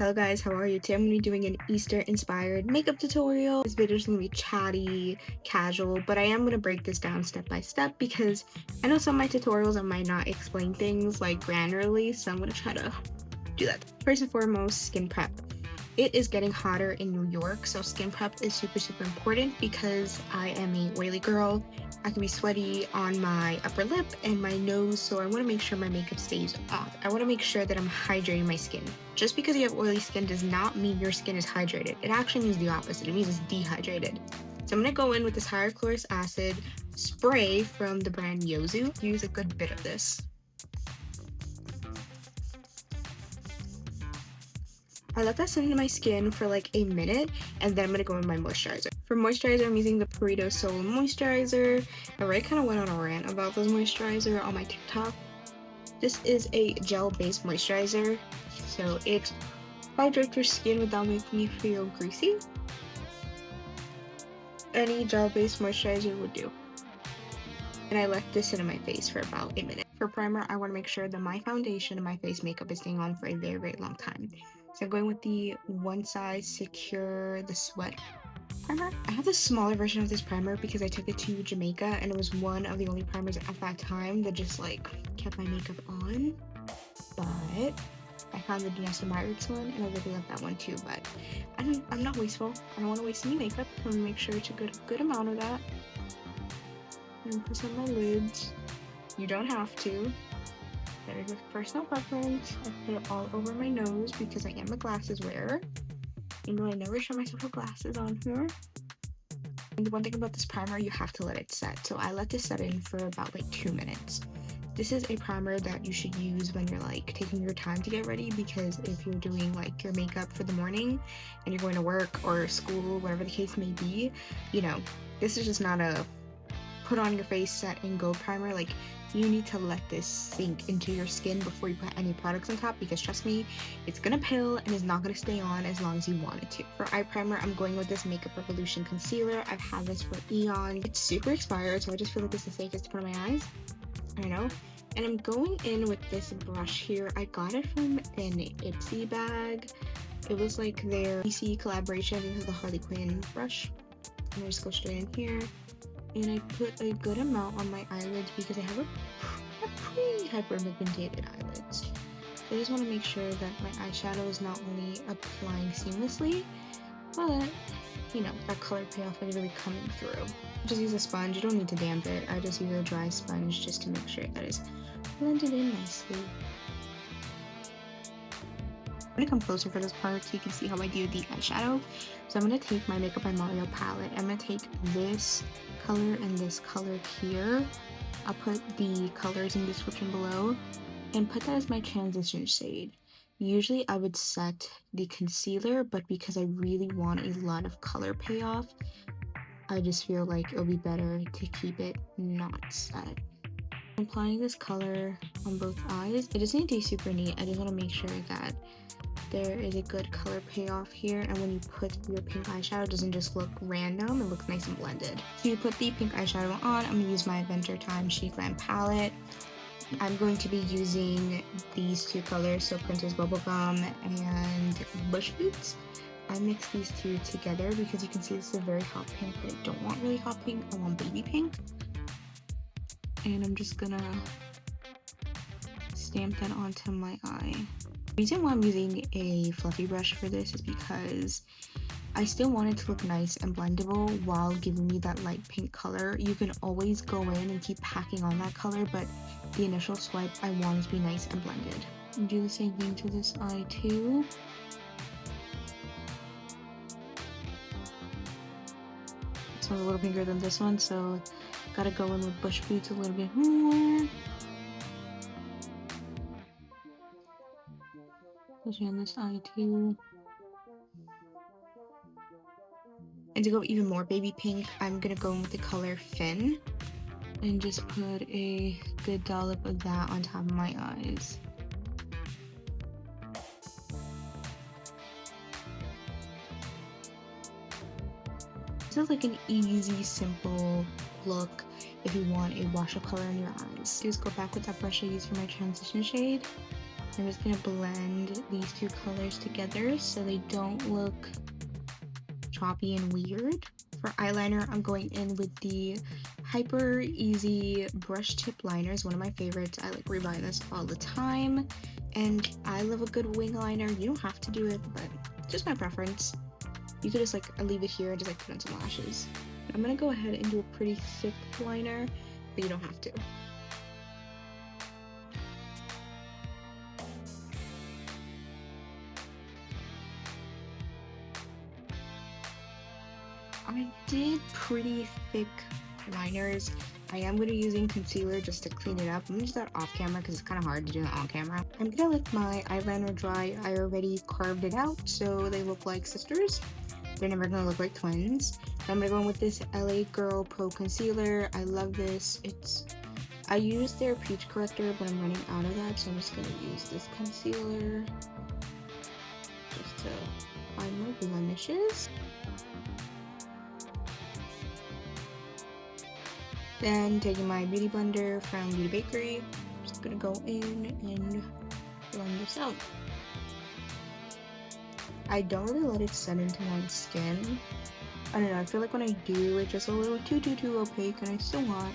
Hello guys, how are you? Today I'm going to be doing an Easter inspired makeup tutorial. This video is going to be chatty, casual, but I am going to break this down step by step because I know some of my tutorials I might not explain things like granularly, so I'm going to try to do that. First and foremost, skin prep. It is getting hotter in New York, so skin prep is super important because I am a oily girl. I can be sweaty on my upper lip and my nose, so I want to make sure my makeup stays off. I want to make sure that I'm hydrating my skin. Just because you have oily skin does not mean your skin is hydrated. It actually means the opposite. It means it's dehydrated. So I'm going to go in with this hyaluronic acid spray from the brand You.zu. Use a good bit of this. I let that sit into my skin for like a minute, and then I'm gonna go in my moisturizer. For moisturizer, I'm using the Purito Solo Moisturizer. I already kind of went on a rant about this moisturizer on my TikTok. This is a gel-based moisturizer, so it hydrates your skin without making you feel greasy. Any gel-based moisturizer would do. And I let this sit in my face for about a minute. For primer, I want to make sure that my foundation and my face makeup is staying on for a very long time. So I'm going with the One Size Secure the Sweat primer. I have the smaller version of this primer because I took it to Jamaica and it was one of the only primers at that time that just like kept my makeup on. But I found the Myrick's one and I really love that one too. But I'm not wasteful. I don't want to waste any makeup. I'm gonna make sure it's a good amount of that. And put on my lids. You don't have to. That is a personal preference. I put it all over my nose because I am a glasses wearer. You know, I never show myself with glasses on here. And the one thing about this primer, you have to let it set. So I let this set in for about like 2 minutes. This is a primer that you should use when you're like taking your time to get ready, because if you're doing like your makeup for the morning and you're going to work or school, whatever the case may be, you know, this is just not a put on your face, set and go primer. Like, you need to let this sink into your skin before you put any products on top, because trust me, it's gonna peel and it's not gonna stay on as long as you want it to. For eye primer, I'm going with this Makeup Revolution concealer. I've had this for eons. It's super expired, so I just feel like it's the safest to put on my eyes. I know. And I'm going in with this brush here. I got it from an Ipsy bag. It was like their DC collaboration. This is the Harley Quinn brush. And I just go straight in here. And I put a good amount on my eyelids because I have a pretty hyperpigmented eyelids. So I just want to make sure that my eyeshadow is not only applying seamlessly, but, you know, that color payoff is really coming through. Just use a sponge. You don't need to damp it. I just use a dry sponge just to make sure that it's blended in nicely. I'm going to come closer for this part so you can see how I do the eyeshadow. So I'm going to take my Makeup by Mario palette. I'm going to take this color and this color here. I'll put the colors in the description below and put that as my transition shade. Usually I would set the concealer, but because I really want a lot of color payoff, I just feel like it'll be better to keep it not set. I'm applying this color on both eyes. It doesn't need to be super neat. I just want to make sure that there is a good color payoff here, and when you put your pink eyeshadow, it doesn't just look random, it looks nice and blended. So you put the pink eyeshadow on. I'm going to use my Adventure Time Chic Glam palette. I'm going to be using these two colors, so Princess Bubblegum and Bush Boots. I mix these two together because you can see this is a very hot pink, but I don't want really hot pink, I want baby pink. And I'm just gonna stamp that onto my eye. The reason why I'm using a fluffy brush for this is because I still want it to look nice and blendable while giving me that light pink color. You can always go in and keep packing on that color, but the initial swipe, I want it to be nice and blended. And do the same thing to this eye too. This one's a little pinker than this one, so gotta go in with Bush Boots a little bit more. Especially on this eye too. And to go even more baby pink, I'm gonna go in with the color Fin and just put a good dollop of that on top of my eyes. This is like an easy, simple look if you want a wash of color in your eyes. Just go back with that brush I used for my transition shade I'm just gonna blend these two colors together so they don't look choppy and weird. For eyeliner, I'm going in with the Hypereasy brush tip liners, one of my favorites. I like rebuying this all the time, and I love a good wing liner. You don't have to do it, but just my preference. You could just like leave it here and just like put on some lashes. I'm gonna go ahead and do a pretty thick liner, but you don't have to. I did pretty thick liners. I am going to be using concealer just to clean it up. I'm going to do that off camera because it's kind of hard to do it on camera. I'm going to let my eyeliner dry. I already carved it out so they look like sisters. They're never going to look like twins. I'm going to go in with this LA Girl Pro Concealer. I love this. I used their peach corrector, but I'm running out of that, so I'm just going to use this concealer just to find more blemishes. Then taking my beauty blender from Beauty Bakery, I'm just gonna go in and blend this out. I don't really let it set into my skin. I don't know, I feel like when I do, it's just a little too opaque, and I still want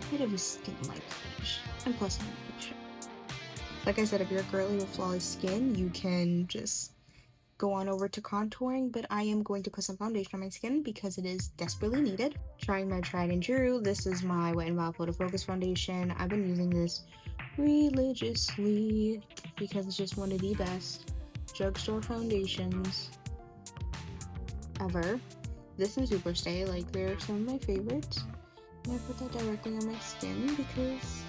a bit of a skin-like finish. And plus, I'm patient. Like I said, if you're a girly with flawless skin, you can just go on over to contouring, but I am going to put some foundation on my skin because it is desperately needed. Trying my tried and true. This is my Wet n Wild Photofocus foundation. I've been using this religiously because it's just one of the best drugstore foundations ever. This and Superstay, like, they're some of my favorites. And I put that directly on my skin because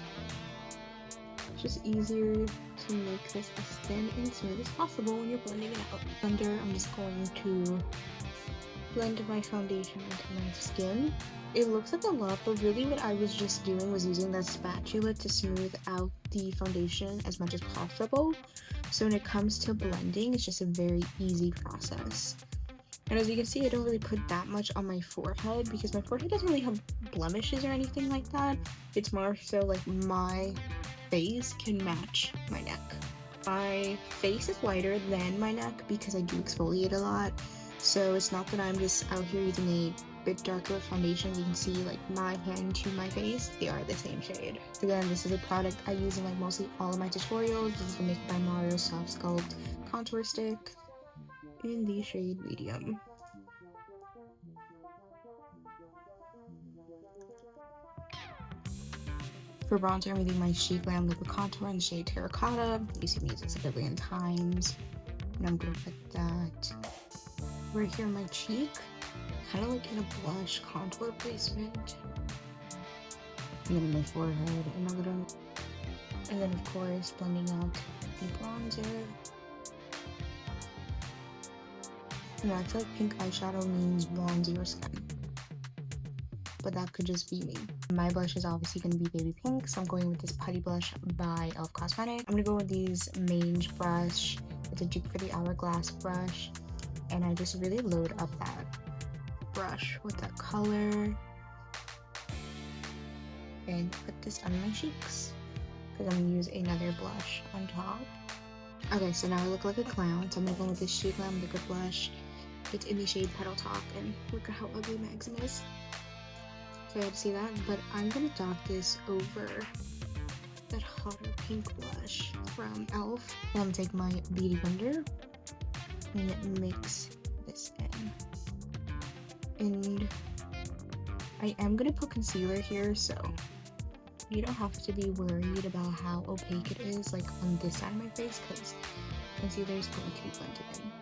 it's just easier to make this as thin and smooth as possible when you're blending it out. Blender, I'm just going to blend my foundation into my skin. It looks like a lot, but really what I was just doing was using the spatula to smooth out the foundation as much as possible. So when it comes to blending, it's just a very easy process. And as you can see, I don't really put that much on my forehead because my forehead doesn't really have blemishes or anything like that. It's more so like my face can match my neck. My face is lighter than my neck because I do exfoliate a lot, so it's not that I'm just out here using a bit darker foundation. You can see like my hand to my face, they are the same shade. So again, this is a product I use in like mostly all of my tutorials. This is the Make by Mario Soft Sculpt Contour Stick in the shade medium. For bronzer, I'm using my Sheet Glam Liquid Contour in the shade Terracotta. You've seen me use this a billion times. And I'm gonna put that right here on my cheek, kind of like in a blush contour placement. And then on my forehead, and then of course blending out the bronzer. And I feel like pink eyeshadow means bronzier skin, but that could just be me. My blush is obviously going to be baby pink, so I'm going with this Putty blush by e.l.f. Cosmetics. I'm going to go with these Mange brush. It's a dupe for the Hourglass brush, and I just really load up that brush with that color and put this on my cheeks because I'm going to use another blush on top. Okay, so now I look like a clown, so I'm going to go with this Sheet Glam Liquid Blush. It's in the shade Petal Talk, and look at how ugly my eczema is. So I had to see that, but I'm going to dot this over that hotter pink blush from e.l.f. Then I'm going to take my beauty blender and mix this in. And I am going to put concealer here, so you don't have to be worried about how opaque it is, like on this side of my face, because concealer is going to be blended in.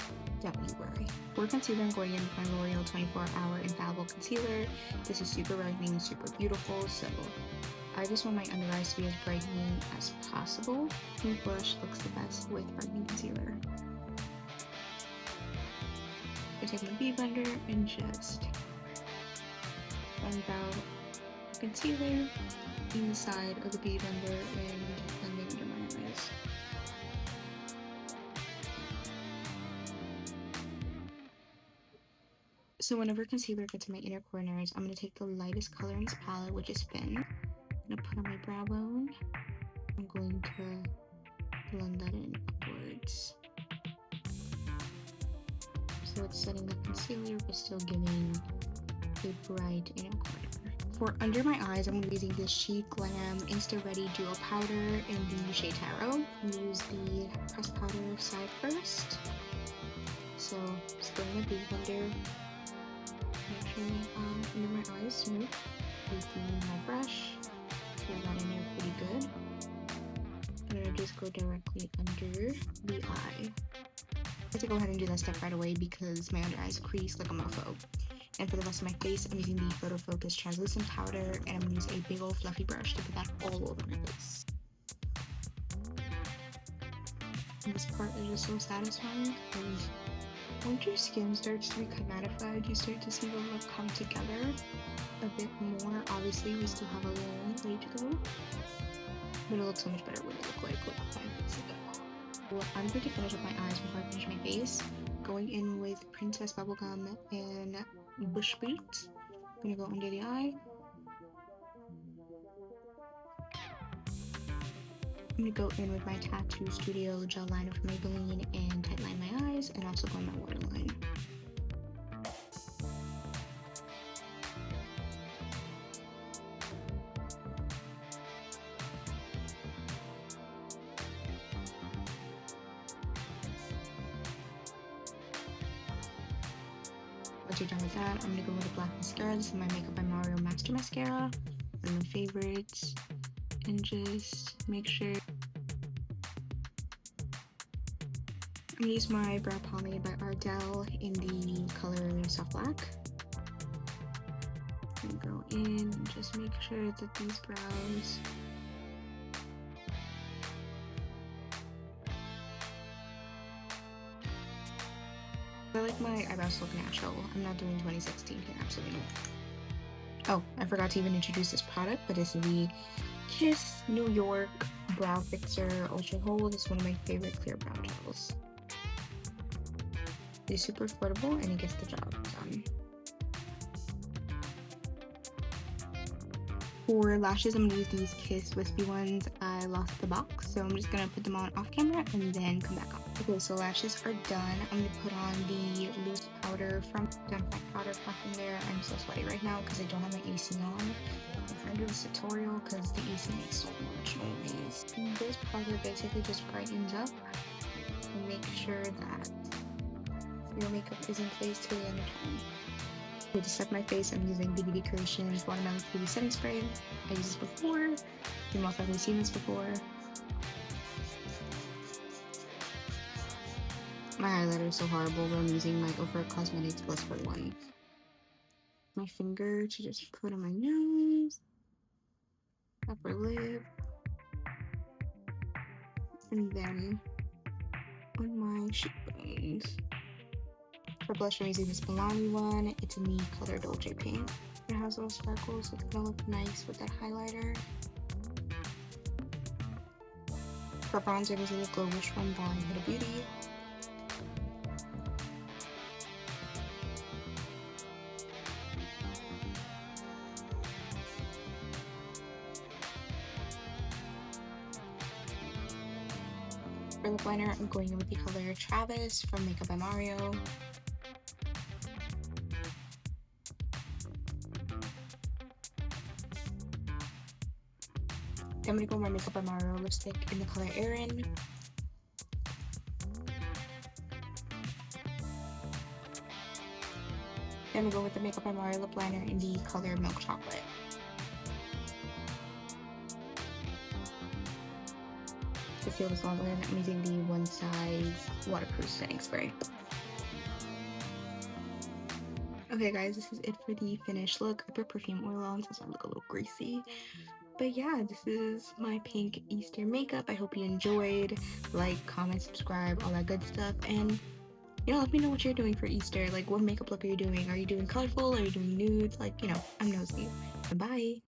Don't you worry. For concealer, I'm going in with my L'Oreal 24-Hour Infallible Concealer. This is super brightening and super beautiful, so I just want my under eyes to be as brightening as possible. Pink blush looks the best with brightening concealer. I take my beauty blender and just blend out the concealer in the side of the beauty blender and blend it under my eyes. So whenever concealer gets in my inner corners, I'm going to take the lightest color in this palette, which is Fin. I'm going to put on my brow bone. I'm going to blend that in upwards. So it's setting the concealer but still giving a bright inner corner. For under my eyes, I'm going to be using this GRWM Insta Ready Duo Powder in the shade Taro. I'm going to use the pressed powder side first. So just going with the blender. Make sure under my eyes smooth. Taking my brush, fill that in there pretty good. I'm going to just go directly under the eye. I have to go ahead and do that step right away because my under eyes crease like a mofo. And for the rest of my face, I'm using the Photofocus translucent powder, and I'm going to use a big old fluffy brush to put that all over my face. And this part is just so satisfying because once your skin starts to become mattified, you start to see the look come together a bit more. Obviously, we still have a long way to go, but it looks so much better what it looked like 5 minutes ago. Well, I'm going to finish up my eyes before I finish my face. Going in with Princess Bubblegum and Bush Beat. I'm going to go under the eye. I'm going to go in with my Tattoo Studio gel liner from Maybelline and tightline my eyes, and also go on my waterline. Once you're done with that, I'm going to go with a black mascara. This is my Makeup by Mario Master Mascara. One of my favorites. And just make sure. I'm going to use my brow pomade by Ardell in the color Soft Black. I'm going to go in and just make sure that these brows I like my eyebrows to look natural. I'm not doing 2016 here, absolutely not. Oh, I forgot to even introduce this product, but it's the Kiss New York Brow Fixer Ultra Hold. It's one of my favorite clear brow gels. It's super affordable and it gets the job done. For lashes, I'm going to use these Kiss Wispy ones. I lost the box, so I'm just going to put them on off camera and then come back on. Okay, so lashes are done. I'm going to put on the loose powder from Dump My Powder Puff in there. I'm so sweaty right now because I don't have my AC on. I'm trying to do this tutorial because the AC makes so much noise. And this powder basically just brightens up and makes sure that your makeup is in place till the end of time. To set my face, I'm using BBB Creations Watermelon BB Setting Spray. I used this before. You've most likely seen this before. My highlighter is so horrible, but I'm using my Ofra Cosmetics Plus for one. My finger to just put on my nose, upper lip, and then on my cheekbones. For blush, I'm using this Milani one. It's in the color Dolce Pink. It has little sparkles, so it's gonna look nice with that highlighter. For bronzer, I'm using the Glow Wish one by Huda Beauty. For lip liner, I'm going in with the color Travis from Makeup by Mario. Then I'm going to go with my Makeup by Mario lipstick in the color Erin. Then we go with the Makeup by Mario lip liner in the color Milk Chocolate. To seal this all in, I'm using the One Size waterproof setting spray. Okay guys, this is it for the finished look. I put perfume oil on so I look a little greasy. But yeah, this is my pink Easter makeup. I hope you enjoyed. Like, comment, subscribe, all that good stuff. And, you know, let me know what you're doing for Easter. Like, what makeup look are you doing? Are you doing colorful? Are you doing nudes? Like, you know, I'm nosy. Bye.